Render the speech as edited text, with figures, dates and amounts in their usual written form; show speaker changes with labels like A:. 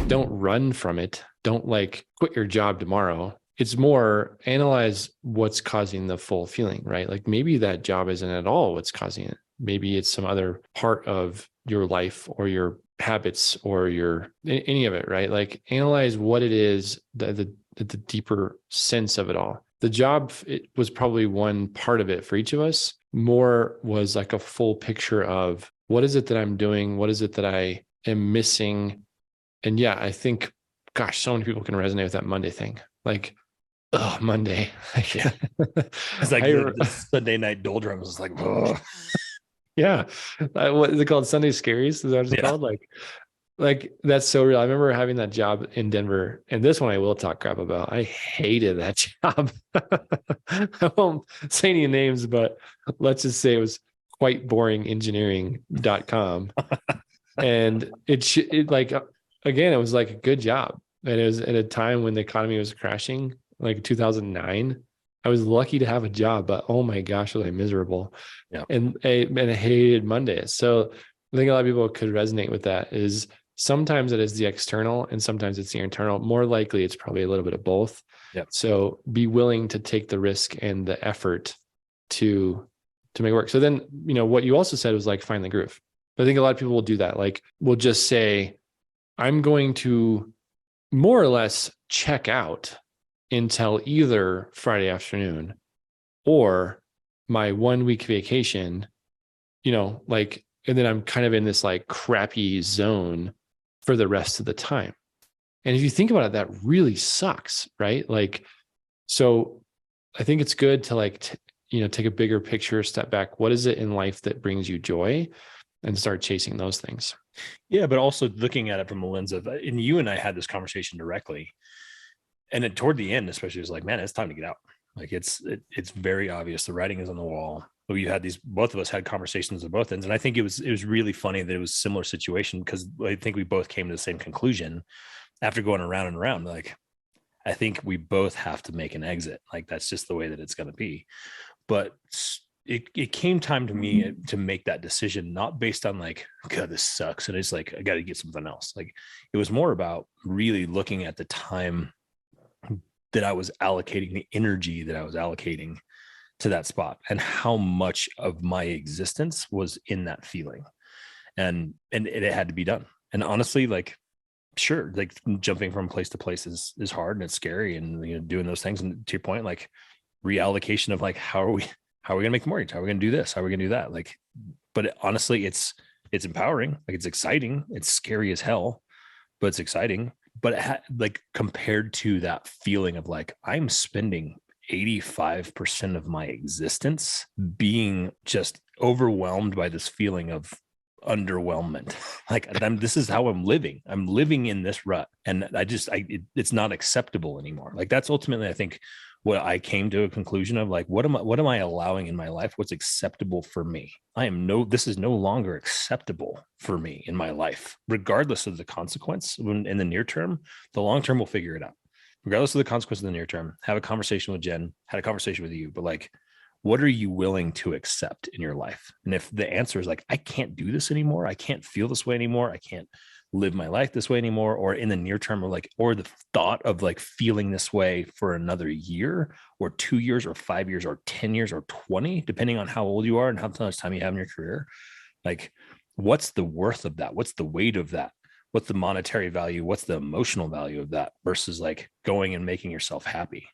A: don't run from it. Don't like quit your job tomorrow. It's more analyze what's causing the full feeling, right? Like maybe that job isn't at all what's causing it. Maybe it's some other part of your life or your habits or your any of it, right? Like analyze what it is, the deeper sense of it all. The job, it was probably one part of it for each of us. More was like a full picture of what is it that I'm doing? What is it that I am missing? And yeah, I think, gosh, so many people can resonate with that Monday thing. Like, oh, Monday.
B: Yeah. It's like
A: I,
B: the Sunday night doldrums. It's like, oh.
A: yeah. What is it called? Sunday scaries? Is that what it's
B: Yeah.
A: called? Like that's so real. I remember having that job in Denver, and this one I will talk crap about. I hated that job. I won't say any names, but let's just say it was quite boring engineering.com. And it like, again, it was like a good job. And it was at a time when the economy was crashing, like 2009. I was lucky to have a job, but oh my gosh, was I miserable.
B: Yeah.
A: And I hated Mondays. So I think a lot of people could resonate with that is sometimes it is the external and sometimes it's the internal. More likely, it's probably a little bit of both.
B: Yeah.
A: So be willing to take the risk and the effort to make it work. So then, what you also said was like, find the groove. I think a lot of people will do that. Like, we'll just say, I'm going to more or less check out until either Friday afternoon or my 1 week vacation, like, and then I'm kind of in this like crappy zone for the rest of the time. And if you think about it, that really sucks, right? Like, so I think it's good to like, take a bigger picture, step back. What is it in life that brings you joy? And start chasing those things.
B: Yeah. But also looking at it from a lens of, and you and I had this conversation directly. And then toward the end, especially, it was like, man, it's time to get out. Like it's very obvious. The writing is on the wall. We had both of us had conversations at both ends. And I think it was really funny that it was a similar situation because I think we both came to the same conclusion after going around and around. Like, I think we both have to make an exit. Like, that's just the way that it's going to be. But it came time to me to make that decision, not based on like, God, this sucks. And it's like, I got to get something else. Like, it was more about really looking at the time that I was allocating, the energy that I was allocating to that spot and how much of my existence was in that feeling. And it had to be done. And honestly, like, sure, like jumping from place to place is hard and it's scary and doing those things. And to your point, like reallocation of like, how are we gonna make the mortgage? How are we gonna do this? How are we gonna do that? Like, but honestly, it's empowering. Like, it's exciting. It's scary as hell, but it's exciting. But like compared to that feeling of like, I'm spending 85% of my existence being just overwhelmed by this feeling of underwhelmment. Like, this is how I'm living. I'm living in this rut. And it's not acceptable anymore. Like, that's ultimately, I think, what I came to a conclusion of, like, what am I allowing in my life? What's acceptable for me? This is no longer acceptable for me in my life, regardless of the consequence in the near term. The long term will figure it out. Regardless of the consequence in the near term, have a conversation with Jen, had a conversation with you, but like, what are you willing to accept in your life? And if the answer is like, I can't do this anymore, I can't feel this way anymore, I can't live my life this way anymore, or in the near term, or the thought of like feeling this way for another year or 2 years or 5 years or 10 years or 20, depending on how old you are and how much time you have in your career, like, what's the worth of that? What's the weight of that? What's the monetary value? What's the emotional value of that versus like going and making yourself happy?